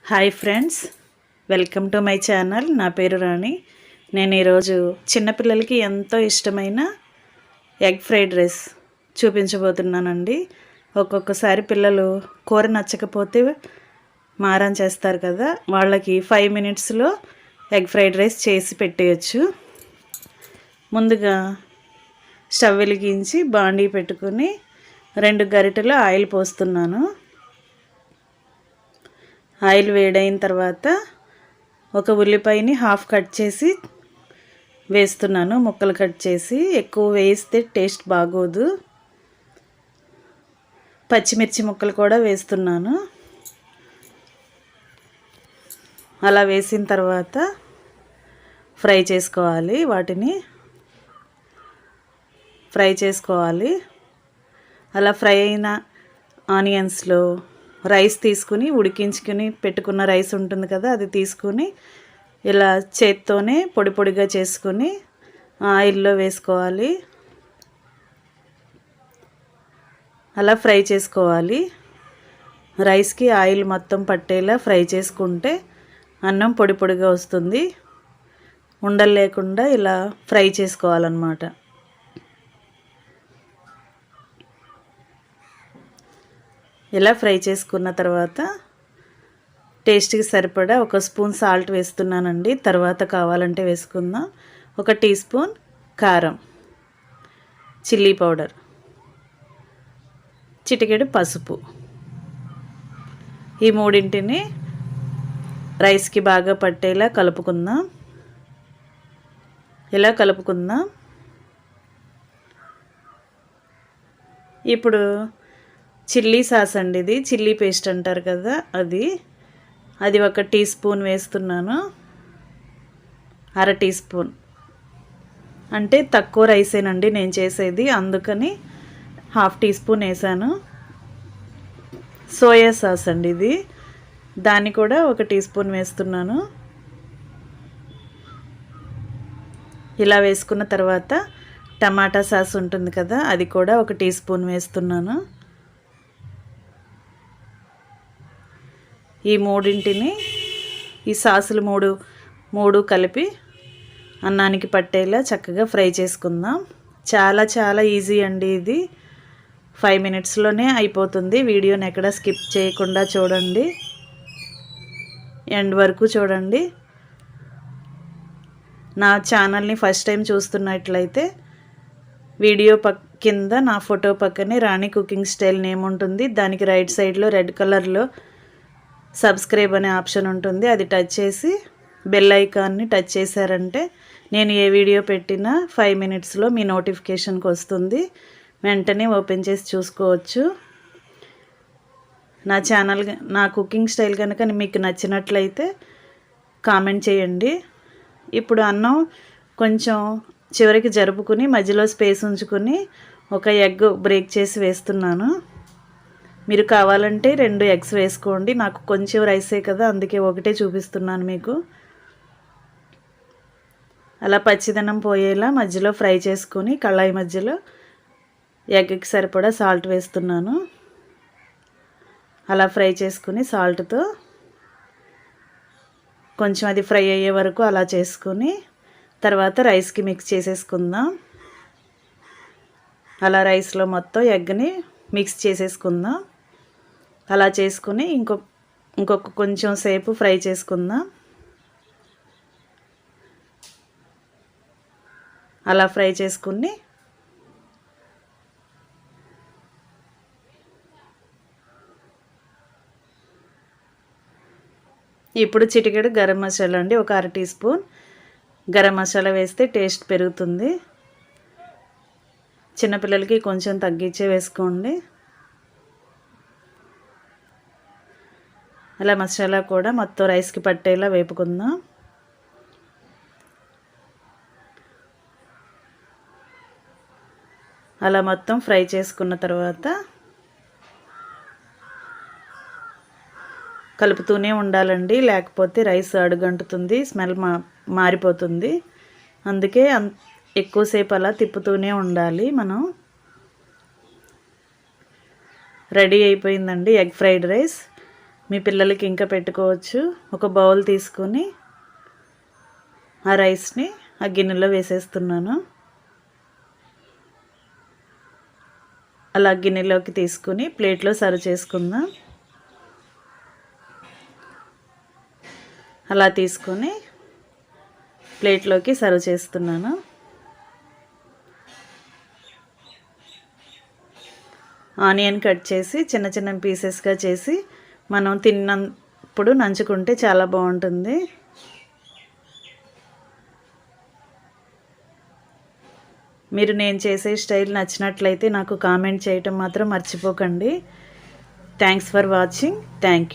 Hi friends, welcome to my channel. నా పేరు రాణి. నేను ఈరోజు చిన్నపిల్లలకి ఎంతో ఇష్టమైన ఎగ్ ఫ్రైడ్ రైస్ చూపించబోతున్నానండి. ఒక్కొక్కసారి పిల్లలు కూర నచ్చకపోతే మారం చేస్తారు కదా, వాళ్ళకి 5 మినిట్స్లో ఎగ్ ఫ్రైడ్ రైస్ చేసి పెట్టేయచ్చు. ముందుగా స్టవ్ వెలిగించి బాండీ పెట్టుకుని 2 గరిటెలు ఆయిల్ పోస్తున్నాను. ఆయిల్ వేడైన తర్వాత ఒక ఉల్లిపాయని హాఫ్ కట్ చేసి వేస్తున్నాను. ముక్కలు కట్ చేసి, ఎక్కువ వేస్తే టేస్ట్ బాగోదు. పచ్చిమిర్చి ముక్కలు కూడా వేస్తున్నాను. అలా వేసిన తర్వాత ఫ్రై చేసుకోవాలి. అలా ఫ్రై అయిన ఆనియన్స్లో రైస్ తీసుకుని, ఉడికించుకుని పెట్టుకున్న రైస్ ఉంటుంది కదా, అది తీసుకుని ఇలా చేత్తోనే పొడి పొడిగా చేసుకుని ఆయిల్లో వేసుకోవాలి. అలా ఫ్రై చేసుకోవాలి. రైస్కి ఆయిల్ మొత్తం పట్టేలా ఫ్రై చేసుకుంటే అన్నం పొడి పొడిగా వస్తుంది. ఉండలు లేకుండా ఇలా ఫ్రై చేసుకోవాలన్నమాట. ఇలా ఫ్రై చేసుకున్న తర్వాత టేస్ట్కి సరిపడా 1 స్పూన్ సాల్ట్ వేస్తున్నానండి. తర్వాత కావాలంటే వేసుకుందాం. 1 టీ స్పూన్ కారం, చిల్లీ పౌడర్, చిటికెడు పసుపు. ఈ మూడింటిని రైస్కి బాగా పట్టేలా కలుపుకుందాం. ఇలా కలుపుకుందాం. ఇప్పుడు చిల్లీ సాస్ అండి, ఇది చిల్లీ పేస్ట్ అంటారు కదా, అది 1 టీ స్పూన్ వేస్తున్నాను. 1/2 టీ స్పూన్ అంటే తక్కువ రైసేనండి నేను చేసేది, అందుకని 1/2 టీ స్పూన్ వేసాను. సోయా సాస్ అండి ఇది, దాన్ని కూడా 1 టీ స్పూన్ వేస్తున్నాను. ఇలా వేసుకున్న తర్వాత టమాటా సాస్ ఉంటుంది కదా, అది కూడా 1 టీ స్పూన్ వేస్తున్నాను. ఈ మూడింటిని, ఈ సాసులు మూడు కలిపి అన్నానికి పట్టేలా చక్కగా ఫ్రై చేసుకుందాం. చాలా ఈజీ అండి ఇది. 5 మినిట్స్లోనే అయిపోతుంది. వీడియోని ఎక్కడ స్కిప్ చేయకుండా చూడండి, ఎండ్ వరకు చూడండి. నా ఛానల్ని ఫస్ట్ టైం చూస్తున్నట్లయితే వీడియో కింద నా ఫోటో పక్కనే రాణి కుకింగ్ స్టైల్ నేమ్ ఉంటుంది. దానికి రైట్ సైడ్లో రెడ్ కలర్లో సబ్స్క్రైబ్ అనే ఆప్షన్ ఉంటుంది. అది టచ్ చేసి బెల్ ఐకాన్ని టచ్ చేశారంటే నేను ఏ వీడియో పెట్టినా 5 మినిట్స్లో మీ నోటిఫికేషన్కి వస్తుంది. వెంటనే ఓపెన్ చేసి చూసుకోవచ్చు. నా ఛానల్, నా కుకింగ్ స్టైల్ కనుక మీకు నచ్చినట్లయితే కామెంట్ చేయండి. ఇప్పుడు అన్నం కొంచెం చివరికి జరుపుకుని మధ్యలో స్పేస్ ఉంచుకుని 1 ఎగ్ బ్రేక్ చేసి వేస్తున్నాను. మీరు కావాలంటే 2 ఎగ్స్ వేసుకోండి. నాకు కొంచెం రైసే కదా, అందుకే 1 చూపిస్తున్నాను మీకు. అలా పచ్చిదనం పోయేలా మధ్యలో ఫ్రై చేసుకొని కళాయి మధ్యలో ఎగ్కి సరిపడా సాల్ట్ వేస్తున్నాను. అలా ఫ్రై చేసుకుని సాల్ట్తో కొంచెం అది ఫ్రై అయ్యే వరకు అలా చేసుకొని తర్వాత రైస్కి మిక్స్ చేసేసుకుందాం. అలా రైస్లో మొత్తం ఎగ్ని మిక్స్ చేసేసుకుందాం. అలా చేసుకుని ఇంకొక కొంచెం సేపు ఫ్రై చేసుకుందాం. అలా ఫ్రై చేసుకుని ఇప్పుడు చిటికెడు గరం మసాలా అండి, 1/2 టీ స్పూన్ గరం మసాలా వేస్తే టేస్ట్ పెరుగుతుంది. చిన్నపిల్లలకి కొంచెం తగ్గించే వేసుకోండి. అలా మసాలా కూడా మొత్తం రైస్కి పట్టేలా వేపుకుందాం. అలా మొత్తం ఫ్రై చేసుకున్న తర్వాత కలుపుతూనే ఉండాలండి, లేకపోతే రైస్ అడుగంటుతుంది, స్మెల్ మారిపోతుంది. అందుకే ఎక్కువసేపు అలా తిప్పుతూనే ఉండాలి మనం. రెడీ అయిపోయిందండి ఎగ్ ఫ్రైడ్ రైస్. మీ పిల్లలకి ఇంకా పెట్టుకోవచ్చు. ఒక బౌల్ తీసుకొని ఆ రైస్ని ఆ గిన్నెలో వేసేస్తున్నాను. అలా గిన్నెలోకి తీసుకుని ప్లేట్లో సర్వ్ చేసుకుందాం. అలా తీసుకొని ప్లేట్లోకి సర్వ్ చేస్తున్నాను. ఆనియన్ కట్ చేసి చిన్న చిన్న పీసెస్గా చేసి మనం తిన్నప్పుడు నంచుకుంటే చాలా బాగుంటుంది. మీరు నేను చేసే స్టైల్ నచ్చినట్లయితే నాకు కామెంట్ చేయటం మాత్రం మర్చిపోకండి. Thanks for watching. Thank you.